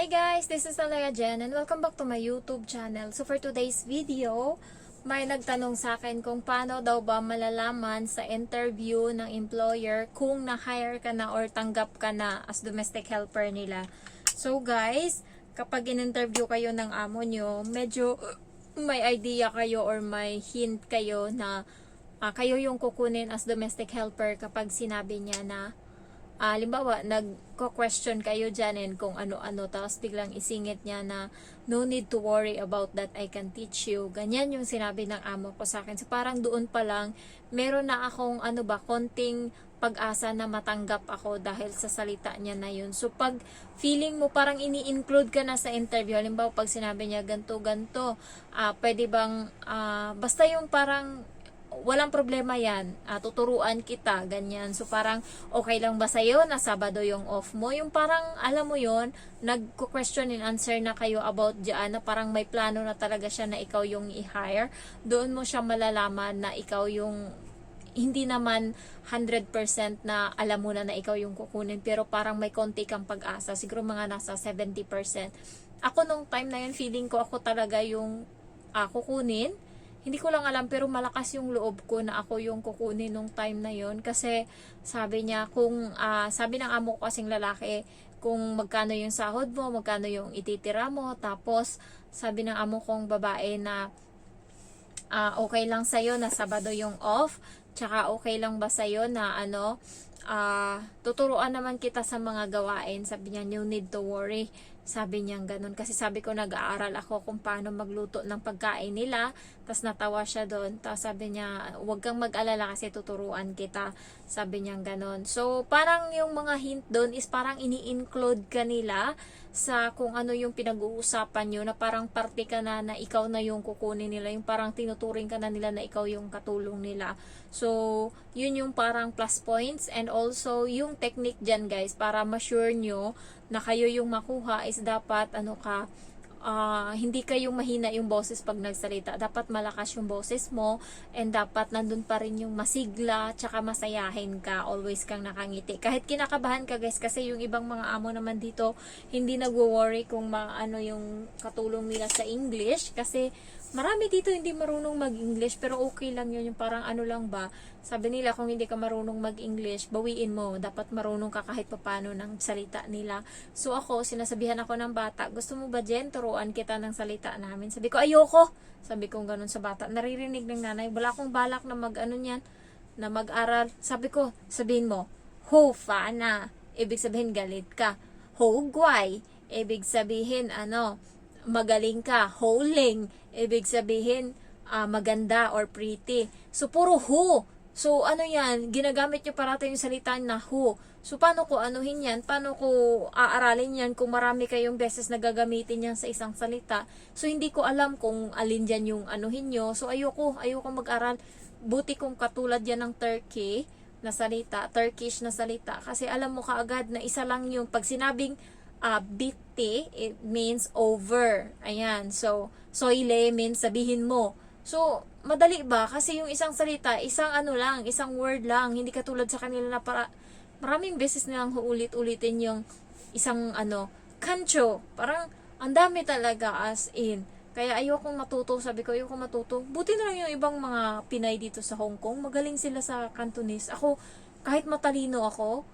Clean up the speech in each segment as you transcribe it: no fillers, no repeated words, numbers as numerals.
Hi guys, this is Alea Jen and welcome back to my YouTube channel. So for today's video, may nagtanong sa akin kung paano daw ba malalaman sa interview ng employer kung na-hire ka na or tanggap ka na as domestic helper nila. So guys, kapag in-interview kayo ng amo nyo, medyo may idea kayo or may hint kayo na kayo yung kukunin as domestic helper kapag sinabi niya na halimbawa, nagko-question kayo dyan kung ano-ano, tapos biglang isingit niya na no need to worry about that, I can teach you. Ganyan yung sinabi ng amo ko sa akin. So parang doon pa lang, meron na akong konting pag-asa na matanggap ako dahil sa salita niya na yun. So pag feeling mo parang ini-include ka na sa interview, halimbawa pag sinabi niya ganto, pwede bang, basta yung parang, walang problema yan, tuturuan kita, ganyan. So parang okay lang ba sa'yo na Sabado yung off mo? Yung parang alam mo yon, nagko-question and answer na kayo about dyan, na parang may plano na talaga siya na ikaw yung i-hire. Doon mo siya malalaman na ikaw yung hindi naman 100% na alam mo na ikaw yung kukunin, pero parang may konti kang pag-asa, siguro mga nasa 70%. Ako nung time na yun, feeling ko ako talaga yung kukunin. Hindi ko lang alam, pero malakas yung loob ko na ako yung kukunin nung time na yon. Kasi sabi niya, sabi ng amo ko kasing lalaki, kung magkano yung sahod mo, magkano yung ititira mo. Tapos sabi ng amo kong babae na okay lang sa'yo na Sabado yung off. Tsaka okay lang ba sa'yo na tuturuan naman kita sa mga gawain. Sabi niya, no need to worry. Sabi niya ganun. Kasi sabi ko, nag-aaral ako kung paano magluto ng pagkain nila. Tapos natawa siya doon. Tapos sabi niya, huwag kang mag-alala kasi tuturuan kita. Sabi niya ganun. So, parang yung mga hint doon is parang ini-include ka nila sa kung ano yung pinag-uusapan nyo, na parang parte ka na ikaw na yung kukunin nila. Yung parang tinuturing ka na nila na ikaw yung katulong nila. So, yun yung parang plus points. And also, yung technique dyan guys, para ma-sure nyo na kayo yung makuha is dapat hindi kayong mahina yung boses pag nagsalita. Dapat malakas yung boses mo, and dapat nandun pa rin yung masigla, tsaka masayahin ka, always kang nakangiti. Kahit kinakabahan ka guys, kasi yung ibang mga amo naman dito, hindi nagwo-worry kung yung katulong nila sa English, kasi marami dito hindi marunong mag-English, pero okay lang yun, yung parang lang ba, sabi nila kung hindi ka marunong mag-English, bawiin mo, dapat marunong ka kahit papano ng salita nila. So ako, sinasabihan ako ng bata, gusto mo ba Jen, turuan kita ng salita namin? Sabi ko, ayoko. Sabi ko ganun sa bata, naririnig ng nanay, wala akong balak na na mag-aral. Sabi ko, sabihin mo, ho fa na, ibig sabihin galit ka. Ho guay, ibig sabihin magaling ka. Ho ling, ibig sabihin maganda or pretty. So puro who. So yan, ginagamit nyo parati yung salita na who. So paano ko anuhin yan? Paano ko aaralin yan kung marami kayong beses na gagamitin yan sa isang salita? So hindi ko alam kung alin dyan yung anuhin nyo. So ayoko mag-aral. Buti kung katulad yan ng Turkish na salita. Kasi alam mo kaagad na isa lang yung pag sinabing bitti, it means over. Ayan. So, soile means sabihin mo. So, madali ba? Kasi yung isang salita, isang isang word lang. Hindi katulad sa kanila na maraming beses nilang uulit-ulitin yung isang kancho. Parang, ang dami talaga as in. Kaya ayokong matuto. Sabi ko, ayokong matuto. Buti na lang yung ibang mga Pinay dito sa Hong Kong. Magaling sila sa Cantonese. Ako, kahit matalino ako,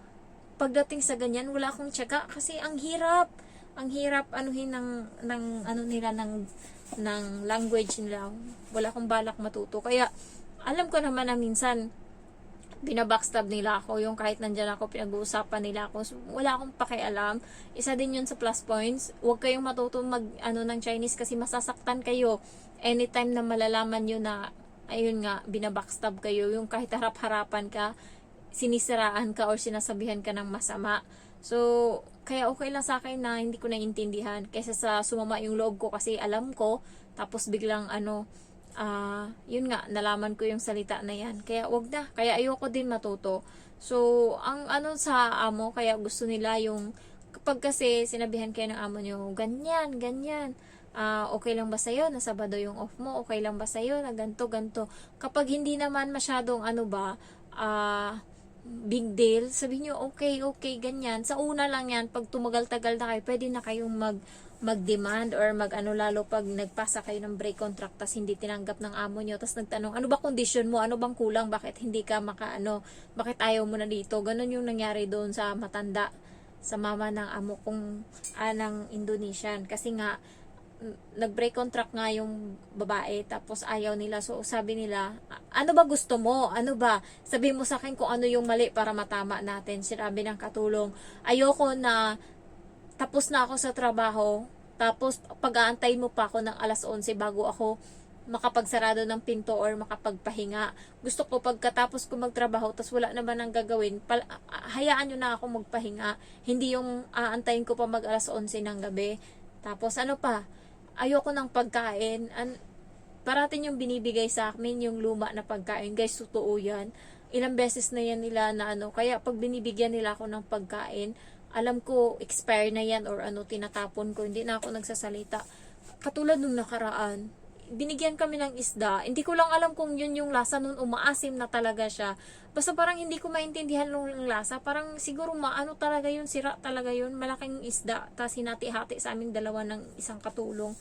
pagdating sa ganyan, wala akong tiyaga kasi ang hirap anuhin ng language nila. Wala akong balak matuto. Kaya alam ko naman na minsan binabackstab nila ako, yung kahit nandyan ako, pinag-uusapan nila ako. So, wala akong pakialam. Isa din yun sa plus points. Huwag kayong matuto ng Chinese kasi masasaktan kayo anytime na malalaman nyo na ayun nga, binabackstab kayo. Yung kahit harap-harapan ka, sinisiraan ka or sinasabihan ka ng masama. So, kaya okay lang sa akin na hindi ko naiintindihan kaysa sa sumama yung loob ko kasi alam ko, tapos biglang yun nga, nalaman ko yung salita na yan. Kaya wag na. Kaya ayoko din matuto. So, ang sa amo, kaya gusto nila yung, kapag kasi sinabihan kayo ng amo nyo, ganyan, okay lang ba sa'yo na Sabado yung off mo? Okay lang ba sa'yo na ganto? Kapag hindi naman masyadong big deal. Sabi nyo, okay, okay, ganyan. Sa una lang yan, pag tumagal-tagal na kayo, pwede na kayong mag-demand or mag-ano, lalo pag nagpasa kayo ng break contract tas hindi tinanggap ng amo nyo, tas nagtanong, ano ba condition mo? Ano bang kulang? Bakit hindi ka makaano? Bakit ayaw mo na dito? Ganun yung nangyari doon sa matanda, sa mama ng amo kong ng Indonesian. Kasi nga, nag-break contract nga yung babae tapos ayaw nila, so sabi nila, ano ba gusto mo, ano ba, sabi mo sa akin kung ano yung mali para matama natin. Sinabi ng katulong, ayoko na tapos na ako sa trabaho tapos pag-aantay mo pa ako ng alas 11 bago ako makapagsarado ng pinto or makapagpahinga. Gusto ko pagkatapos ko magtrabaho tas wala naman nang gagawin, hayaan nyo na ako magpahinga, hindi yung aantayin ko pa mag alas 11 ng gabi. Tapos ano pa, ayoko ng pagkain. Parating yung binibigay sa amin, yung luma na pagkain. Guys, totoo yan. Ilang beses na yan nila na ano. Kaya pag binibigyan nila ako ng pagkain, alam ko, expire na yan or ano, tinatapon ko. Hindi na ako nagsasalita. Katulad nung nakaraan, binigyan kami ng isda. Hindi ko lang alam kung yun yung lasa nun o maasim na talaga siya. Basta parang hindi ko maintindihan yung lasa. Parang siguro maano talaga yun, sira talaga yun. Malaking isda. Tapos hinati-hati sa aming dalawa ng isang katulong.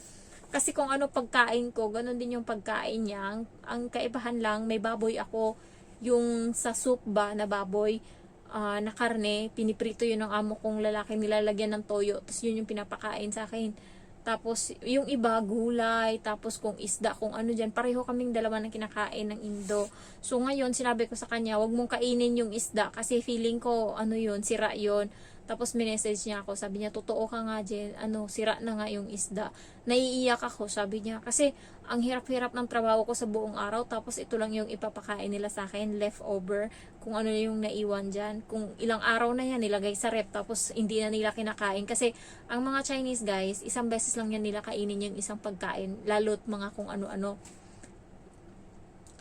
Kasi kung ano pagkain ko, ganun din yung pagkain niya. Ang kaibahan lang, may baboy ako. Yung sa soup ba na baboy, na karne, piniprito yun ng amo kong lalaki, nilalagyan ng toyo. Tapos yun yung pinapakain sa akin. Tapos, yung iba, gulay, tapos kung isda, kung ano dyan, pareho kaming dalawa na kinakain ng Indo. So, ngayon, sinabi ko sa kanya, wag mong kainin yung isda, kasi feeling ko, ano yun, sira yun. Tapos, minessage niya ako, sabi niya, totoo ka nga, Jen, sira na nga yung isda. Naiiyak ako, sabi niya, kasi, ang hirap-hirap ng trabaho ko sa buong araw, tapos ito lang yung ipapakain nila sa akin, leftover, kung ano yung naiwan dyan. Kung ilang araw na yan, nilagay sa rep, tapos hindi na nila kinakain. Kasi, ang mga Chinese guys, isang beses lang yan nila kainin yung isang pagkain, lalo't mga kung ano-ano.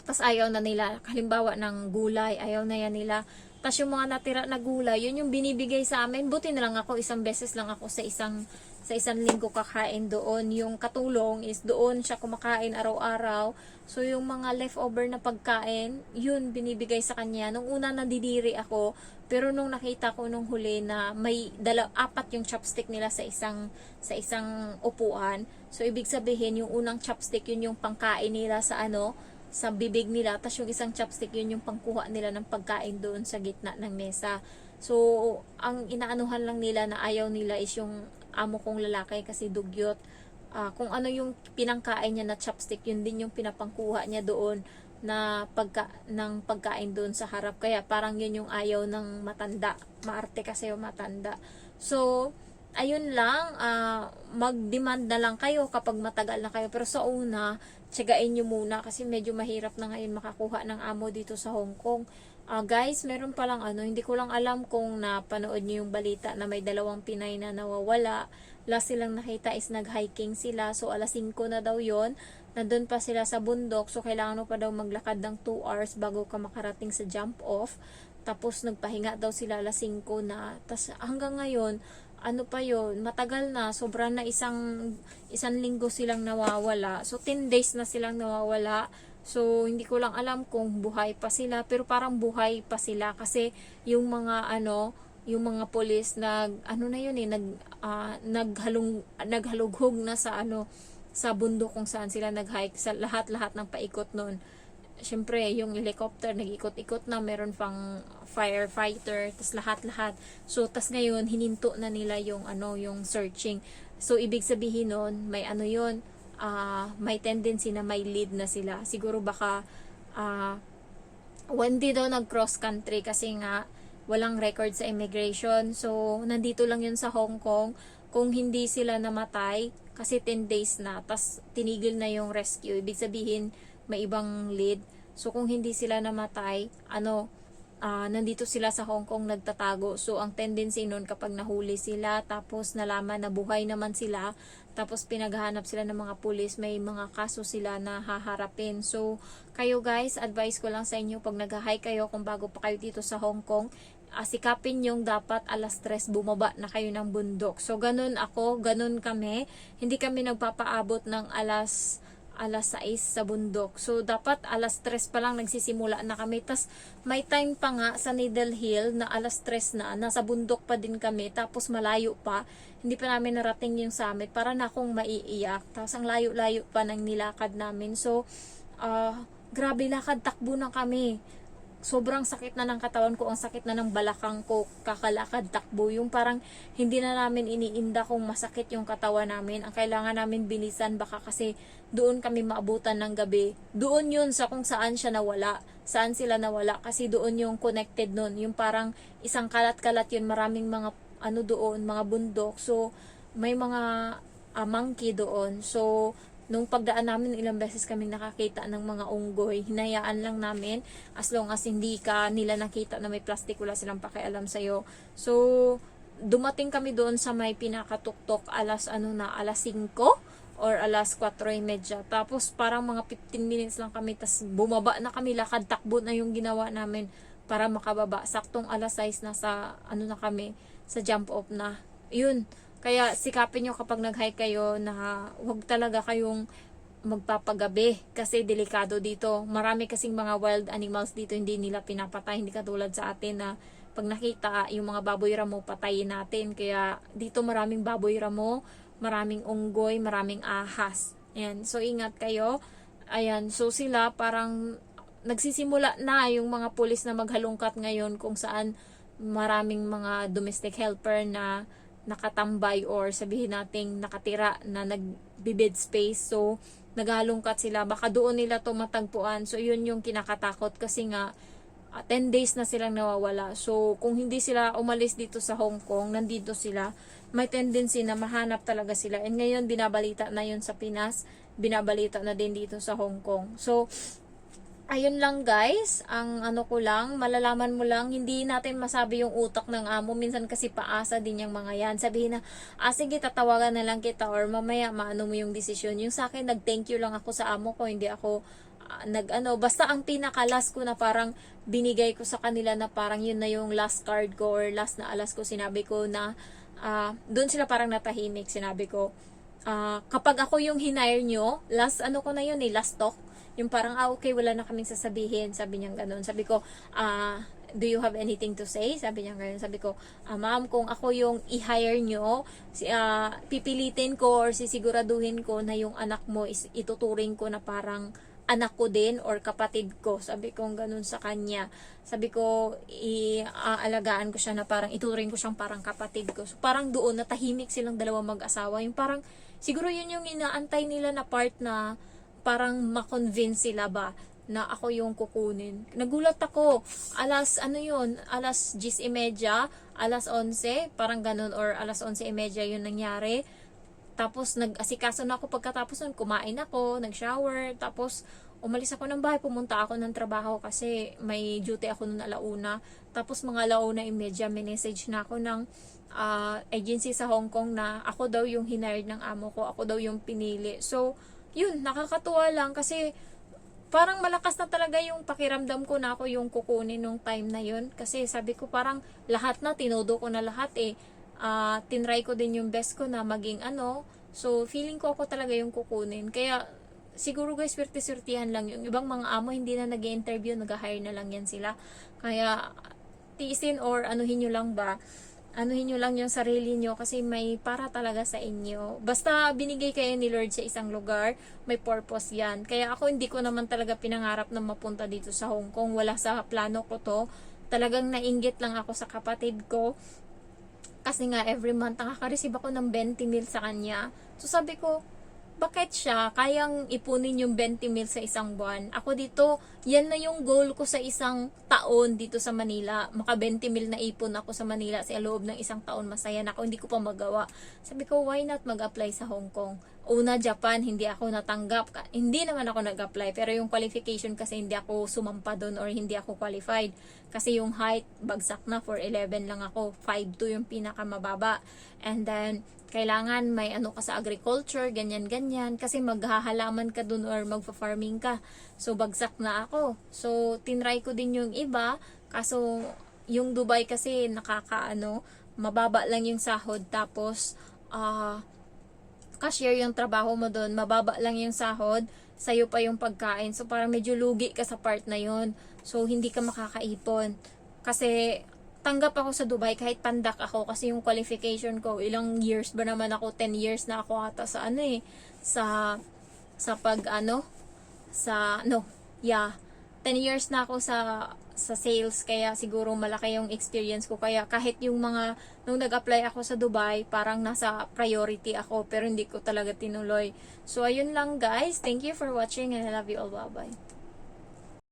Tapos ayaw na nila, halimbawa ng gulay, ayaw na yan nila. Tapos yung mga natira na gulay, yun yung binibigay sa amin. Buti na lang ako, isang beses lang ako sa isang linggo kakain doon. Yung katulong is doon siya kumakain araw-araw. So yung mga leftover na pagkain, yun binibigay sa kanya. Nung una nadidiri ako, pero nung nakita ko nung huli na may apat yung chopstick nila sa isang upuan. So ibig sabihin yung unang chopstick yun yung pangkain nila sa bibig nila, tapos yung isang chopstick yun yung pangkuha nila ng pagkain doon sa gitna ng mesa. So ang inaanuhan lang nila na ayaw nila is yung amo kong lalaki kasi dugyot. Kung ano yung pinangkain niya na chopstick, yun din yung pinapangkuha niya doon na ng pagkain doon sa harap. Kaya parang yun yung ayaw ng matanda. Maarte kasi yung matanda. So ayun lang, mag-demand na lang kayo kapag matagal na kayo. Pero sa una, tiyagain nyo muna kasi medyo mahirap na ngayon makakuha ng amo dito sa Hong Kong. Guys, meron palang hindi ko lang alam kung napanood nyo yung balita na may 2 Pinay na nawawala. Last silang nakita is nag-hiking sila. So, alas 5 na daw yon. Nandun pa sila sa bundok. So, kailangan mo pa daw maglakad ng 2 hours bago ka makarating sa jump off. Tapos, nagpahinga daw sila alas 5 na. Tapos, hanggang ngayon, ano pa yon, matagal na, sobra na isang linggo silang nawawala. So 10 days na silang nawawala. So hindi ko lang alam kung buhay pa sila, pero parang buhay pa sila kasi yung mga yung mga pulis naghalughog na sa bundok kung saan sila nag-hike, sa lahat-lahat ng paikot noon. Syempre, yung helicopter, nag-ikot-ikot na, meron pang firefighter, tas lahat-lahat. So, tas ngayon, hininto na nila yung searching. So, ibig sabihin nun, may may tendency na may lead na sila. Siguro baka, hindi daw nag-cross country kasi nga, walang record sa immigration. So, nandito lang yun sa Hong Kong. Kung hindi sila namatay, kasi 10 days na, tas tinigil na yung rescue. Ibig sabihin, may ibang lead. So, kung hindi sila namatay, nandito sila sa Hong Kong nagtatago. So, ang tendency nun kapag nahuli sila, tapos nalaman na buhay naman sila, tapos pinaghahanap sila ng mga pulis, may mga kaso sila na haharapin. So, kayo guys, advice ko lang sa inyo, pag nag-hike kayo, kung bago pa kayo dito sa Hong Kong, sikapin yung dapat alas 3 bumaba na kayo ng bundok. So, ganun kami. Hindi kami nagpapaabot ng alas alas 6 sa bundok. So, dapat alas 3 pa lang nagsisimula na kami. Tas, may time pa nga sa Needle Hill na alas 3 na, nasa bundok pa din kami. Tapos, malayo pa. Hindi pa namin narating yung summit. Para na akong maiiyak. Tapos, ang layo-layo pa ng nilakad namin. So, grabe lakad, takbo na kami. Sobrang sakit na ng katawan ko, ang sakit na ng balakang ko, kakalakad, takbo. Yung parang hindi na namin iniinda kung masakit yung katawan namin. Ang kailangan namin bilisan, baka kasi doon kami maabutan ng gabi. Doon yun sa kung saan siya nawala. Saan sila nawala, kasi doon yung connected nun. Yung parang isang kalat-kalat yun, maraming mga ano doon, mga bundok. So, may mga monkey doon. So, nung pagdaan namin, ilang beses kaming nakakita ng mga unggoy. Hinayaan lang namin as long as hindi ka nila nakita na may plastic, wala silang pakialam sa'yo. So, dumating kami doon sa may pinakatuktok alas 5 or alas 4:30. Tapos parang mga 15 minutes lang kami, tas bumaba na kami, lakad, takbo na yung ginawa namin para makababa. Saktong alas 6 na sa na kami, sa jump off na. Yun. Kaya sikapin nyo kapag nag-hike kayo na huwag talaga kayong magpapagabi kasi delikado dito. Marami kasing mga wild animals dito, hindi nila pinapatay. Hindi katulad sa atin na pag nakita yung mga baboy ramo, patayin natin. Kaya dito maraming baboy ramo, maraming unggoy, maraming ahas. Ayan. So ingat kayo. Ayan. So sila parang nagsisimula na yung mga pulis na maghalungkat ngayon kung saan maraming mga domestic helper na nakatambay or sabihin nating nakatira na nagbibid space. So, naghalungkat sila. Baka doon nila to matagpuan. So, yun yung kinakatakot kasi nga 10 days na silang nawawala. So, kung hindi sila umalis dito sa Hong Kong, nandito sila, may tendency na mahanap talaga sila. And ngayon, binabalita na yun sa Pinas, binabalita na din dito sa Hong Kong. So, ayun lang guys, ang ko lang, malalaman mo lang, hindi natin masabi yung utak ng amo. Minsan kasi paasa din yung mga yan. Sabihin na, sige, tatawagan na lang kita or mamaya maano mo yung desisyon. Yung sa akin, nag-thank you lang ako sa amo ko, hindi ako basta ang pinaka-last ko na parang binigay ko sa kanila na parang yun na yung last card ko or last na alas ko, sinabi ko na, doon sila parang natahimik, sinabi ko, kapag ako yung hinire nyo, last ko na yun last talk, yung parang, okay, wala na kaming sasabihin. Sabi niya gano'n. Sabi ko, do you have anything to say? Sabi niya gano'n. Sabi ko, ma'am, kung ako yung i-hire nyo, pipilitin ko or sisiguraduhin ko na yung anak mo is ituturing ko na parang anak ko din or kapatid ko. Sabi ko gano'n sa kanya. Sabi ko, aalagaan ko siya na parang ituturing ko siyang parang kapatid ko. So, parang doon, natahimik silang dalawang mag-asawa. Yung parang, siguro yun yung inaantay nila na part na parang ma-convince sila ba na ako yung kukunin. Nagulat ako. Alas 10:30, alas 11, parang ganun, or alas 11:30 yun nangyari. Tapos nag-asikaso na ako pagkatapos nun, kumain ako, nag-shower, tapos umalis ako ng bahay, pumunta ako ng trabaho kasi may duty ako nun alauna. Tapos mga 1:30, may message na ako ng agency sa Hong Kong na ako daw yung hired ng amo ko, ako daw yung pinili. So, yun, nakakatuwa lang kasi parang malakas na talaga yung pakiramdam ko na ako yung kukunin nung time na yun. Kasi sabi ko parang lahat na, tinodo ko na lahat tinry ko din yung best ko na maging So, feeling ko ako talaga yung kukunin. Kaya, siguro guys, swerte-swertihan lang. Yung ibang mga amo, hindi na nag-interview, nag-hire na lang yan sila. Kaya, tiisin or anuhin nyo lang ba? Anuhin nyo lang yung sarili nyo kasi may para talaga sa inyo. Basta binigay kayo ni Lord sa isang lugar, may purpose yan. Kaya ako hindi ko naman talaga pinangarap na mapunta dito sa Hong Kong. Wala sa plano ko to. Talagang nainggit lang ako sa kapatid ko. Kasi nga every month nakaka-receive ako ng 20 mil sa kanya. So sabi ko, bakit siya kayang ipunin yung 20 mil sa isang buwan? Ako dito, yan na yung goal ko sa isang taon dito sa Manila. Maka 20 mil na ipon ako sa Manila sa loob ng isang taon. Masaya na ako, hindi ko pa magawa. Sabi ko, why not mag-apply sa Hong Kong? Una, Japan, hindi ako natanggap. Hindi naman ako nag-apply. Pero yung qualification kasi hindi ako sumampa doon or hindi ako qualified. Kasi yung height, bagsak na. 4'11 lang ako. 5'2 yung pinakamababa. And then, kailangan may ka sa agriculture, ganyan-ganyan. Kasi maghahalaman ka dun or magfa-farming ka. So, bagsak na ako. So, tinry ko din yung iba. Kaso, yung Dubai kasi mababa lang yung sahod. Tapos, cashier yung trabaho mo doon, mababa lang yung sahod, sa'yo pa yung pagkain. So, parang medyo lugi ka sa part na yun. So, hindi ka makakaipon. Kasi, tanggap ako sa Dubai kahit pandak ako kasi yung qualification ko, ilang years ba naman ako, 10 years na ako ata sa ano eh, sa pag ano, sa, no, yeah, 10 years na ako sa sales, kaya siguro malaki yung experience ko, kaya kahit yung mga nung nag-apply ako sa Dubai parang nasa priority ako pero hindi ko talaga tinuloy. So ayun lang guys, thank you for watching and I love you all, bye bye.